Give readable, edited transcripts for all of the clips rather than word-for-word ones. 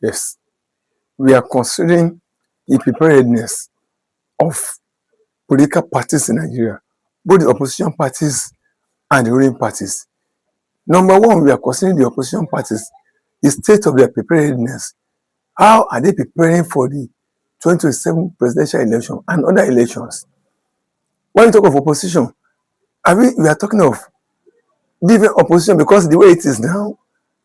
Yes, we are considering the preparedness of political parties in Nigeria, both the opposition parties and the ruling parties. Number one, we are considering the opposition parties, the state of their preparedness. How are they preparing for the 2027 presidential election and other elections? When you talk of opposition, we are talking of different opposition because the way it is now,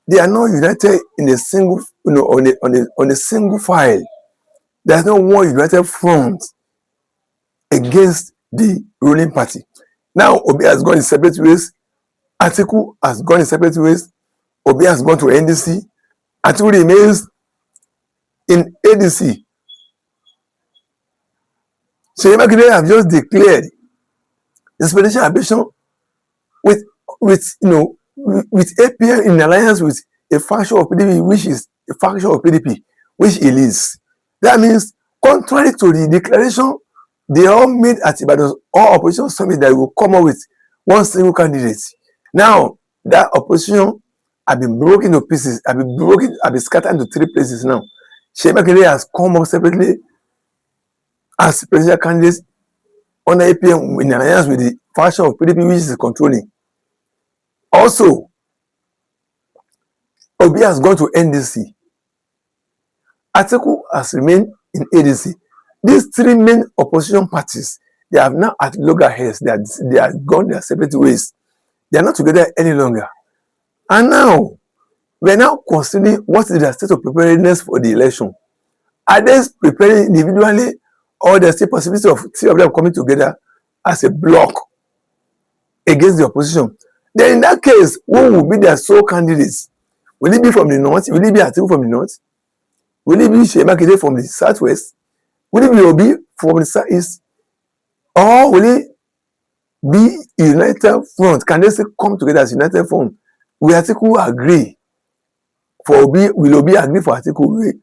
they are not united in a single, on a single file. There's no one united front against the ruling party. Now, Obi has gone in separate ways. Atiku has gone in separate ways. Obi has gone to NDC. Atiku remains in ADC. Seyi Makinde have just declared his presidential ambition with with APM in alliance with a faction of PDP, which is a faction of PDP, which he leads. That means, contrary to the declaration they all made at Ibadan all opposition summit that will come up with one single candidate. Now that opposition have been broken to pieces, have been scattered into three places now. Seyi Makinde has come up separately as presidential candidate under APM in alliance with the faction of PDP, which is controlling. Also, Obi has gone to NDC. Atiku has remained in ADC. These three main opposition parties, they have now at loggerheads. They are gone their separate ways. They are not together any longer. And now, we are now considering what is the state of preparedness for the election. Are they preparing individually, or there's still possibility of three of them coming together as a bloc against the opposition? Then in that case, who will be their sole candidates? Will it be from the north? Will it be Atiku from the north? Will it be Seyi Makinde from the southwest? Will it be Obi from the southeast? Or will it be a united front? Can they still come together as united front? Will Atiku agree for Obi? Will Obi agree for Atiku? Will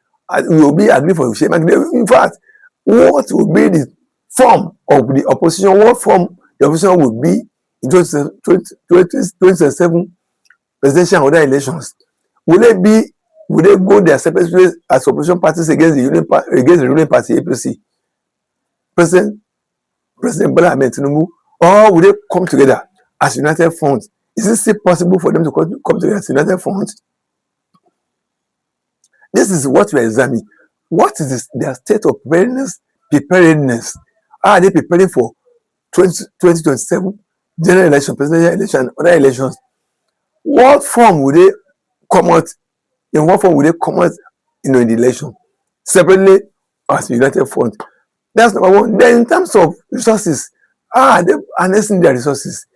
Obi agree for Seyi Makinde? In fact, what will be the form of the opposition? What form the opposition will be in 2027 presidential and other elections? Will they go their separate ways as opposition parties against the ruling party APC, President Bola Ahmed Tinubu, or will they come together as united front? Is it still possible for them to come together as united front? This is what we are examining. What is their state of preparedness? How are they preparing for 2027 general election, presidential election, and other elections? What form will they come out? In what form will they come out in the election? Separately as a united front. That's number one. Then in terms of resources, how are they harnessing their resources?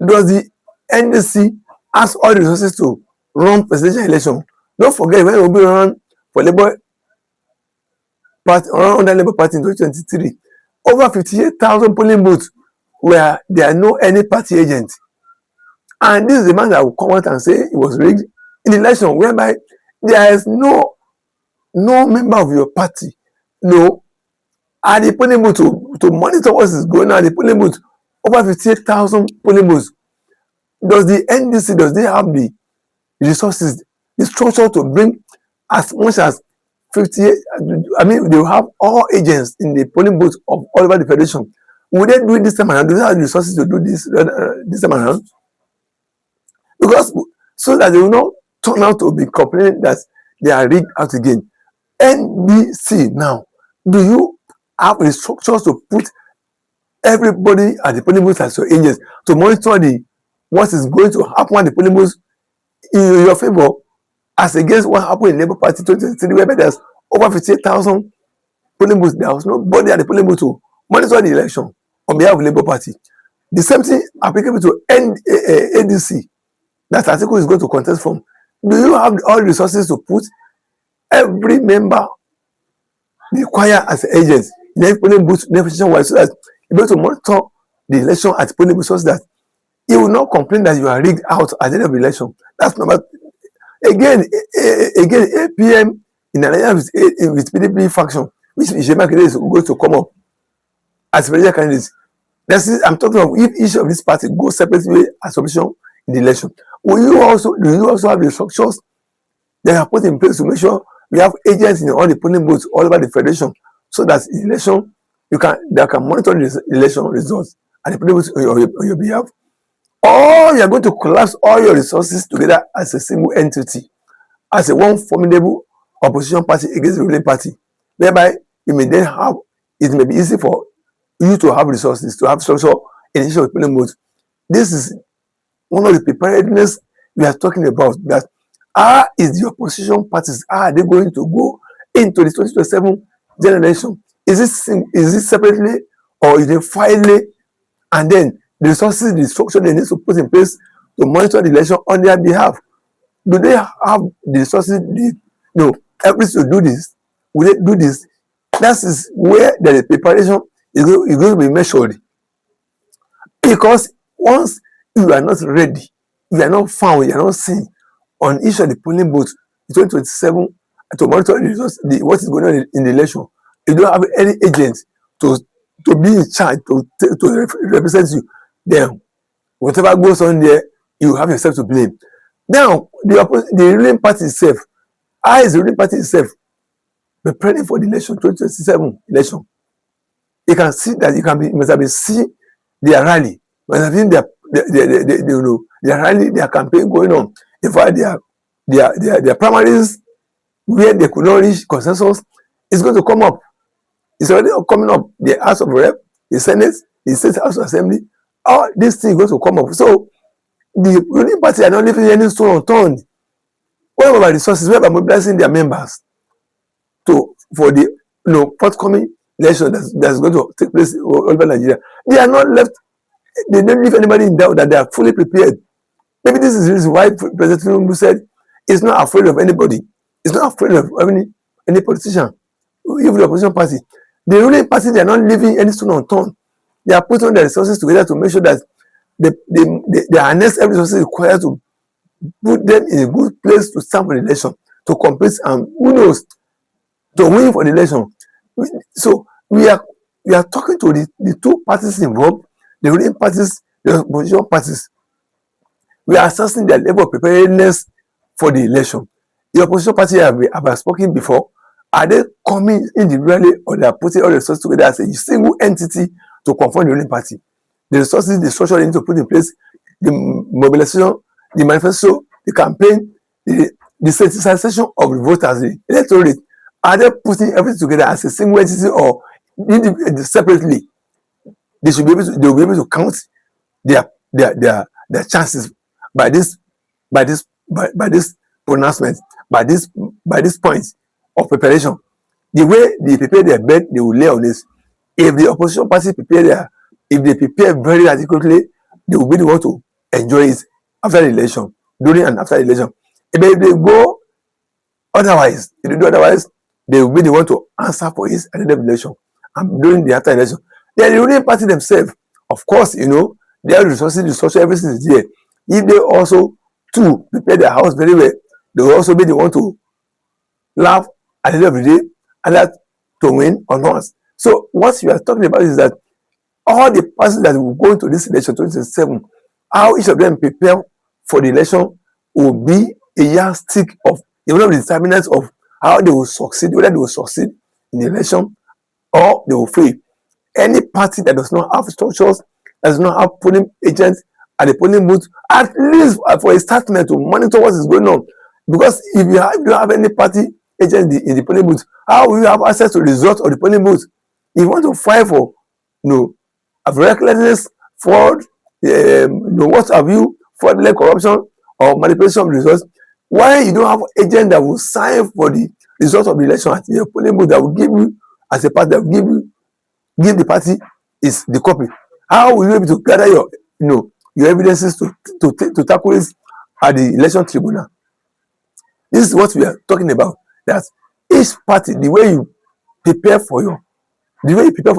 Does the NDC has all the resources to run presidential election? Don't forget, when Obi run for Labour Party, under Labour Party in 2023, over 58,000 polling booths where there are no any party agent. And this is the man that will come out and say it was rigged in the election, whereby there is no member of your party, at the polling booth to monitor what is going on at the polling booth. Over 58,000 polling booths. Does the NDC, does they have the resources, the structure to bring as much as 58? I mean, they will have all agents in the polling booth of all over the federation. Will they do it this time around? Do they have the resources to do this time around? Because so that they will not turn out to be complaining that they are rigged out again. NDC now, do you have the structures to put everybody at the polling booth as your agents to monitor what is going to happen at the polling booth in your favor, as against what happened in Labour Party 2023, where there's over 58,000 polling booths? There was nobody at the polling booth to monitor the election on behalf of Labour Party. The same thing applicable to ADC that Atiku is going to contest from. Do you have all the resources to put every member required as agents in every polling booth nationwide, so that you're able to monitor the election at polling booth, so that you will not complain that you are rigged out at the end of the election? That's number. Again, APM in alliance with PDP faction, which Seyi Makinde is going to come up as presidential candidates. I'm talking of if each of these parties go separately as opposition in the election. Do you also have the structures that are put in place to make sure We have agents in all the polling booths all over the federation, so that in election they can monitor the election results and the polling booths on your behalf. Or you are going to collapse all your resources together as a single entity, as a one formidable opposition party against the ruling party, whereby you may then have, it may be easy for you to have resources, to have structure in each of the polling booths. This is one of the preparedness we are talking about. That how is the opposition parties, how are they going to go into the 2027 general election? Is it separately or is it finally, and then the resources, the structure they need to put in place to monitor the election on their behalf? Do they have the resources, no, everything to do this? Will they do this? That is where the preparation is going to be measured. Because once you are not ready, you are not found, you are not seen on each of the polling booths in 2027 to monitor the results, what is going on in the election, you don't have any agent to be in charge, to represent you, then whatever goes on there, you have yourself to blame. Now, the ruling party itself, how is the ruling party itself preparing for the election, 2027 election? You can see that you must have been seeing their rally, you must have seen their rally, their campaign going on. In fact, their primaries where they could not reach consensus is going to come up. It's already coming up. The House of Rep, the Senate, the State House of Assembly, all these things going to come up. So the ruling party are not leaving any stone unturned. What about resources? Where are mobilizing their members for the forthcoming election that's going to take place all over Nigeria? They are not left. They don't leave anybody in doubt that they are fully prepared. Maybe this is the reason why President Tinubu said he's not afraid of anybody. He's not afraid of any politician, even the opposition party. The ruling party, they are not leaving any stone unturned. They are putting their resources together to make sure that they harness every resources required to put them in a good place to stand for the election, to compete, and who knows, to win for the election. So we are talking to the two parties involved, the ruling parties, the opposition parties. We are assessing their level of preparedness for the election. The opposition party have spoken before. Are they coming individually, or they are putting all the resources together as a single entity to confront the ruling party? The resources, the structure they need to put in place, the mobilization, the manifesto, the campaign, the sensitization of the voters, the electorate, are they putting everything together as a single entity or separately? They will be able to count their chances by this pronouncement, by this point of preparation. The way they prepare their bed, they will lay on this. If the opposition party if they prepare very adequately, they will be the one to enjoy it after the election, during and after the election. If they go otherwise, if they do otherwise, they will be the one to answer for it at the end of the election and during the after election. Then the ruling party themselves, of course, their resources, the structure, everything is there. If they also too prepare their house very well, they will also be the one to laugh at the end of the day and that to win or not. So what we are talking about is that all the parties that will go into this election 2027, how each of them prepare for the election will be a yardstick of one of the determinants of how they will succeed, whether they will succeed in the election or they will fail. Any party that does not have structures, does not have polling agents at the polling booth, at least for a statement to monitor what is going on. Because if you don't have any party agent in the polling booth, how will you have access to the results of the polling booth? If you want to fight for recklessness, fraud, what have you, fraudulent corruption or manipulation of results, why you don't have agent that will sign for the result of the election at the polling booth, that will give you, as a party, that will give the party is the copy? How will you be able to gather your evidences to tackle this at the election tribunal? This is what we are talking about. That each party, the way you prepare for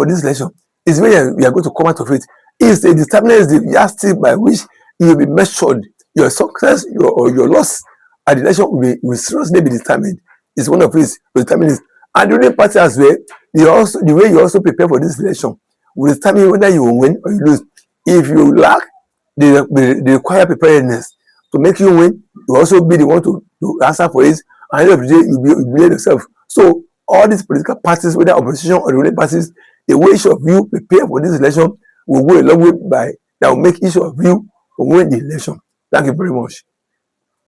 this election is the way we are going to come out of it. Is a determinant, is the yardstick by which you will be measured. Your success or your loss at the election will seriously be determined. It's one of these to determine it. And the ruling party as well, the way you also prepare for this election will determine whether you will win or you lose. If you lack the required preparedness to make you win, you will also be the one to answer for it. and at the end of the day you blame yourself. So all these political parties, whether opposition or the ruling parties, the way each of you prepare for this election will go a long way by that will make each of you win the election. Thank you very much.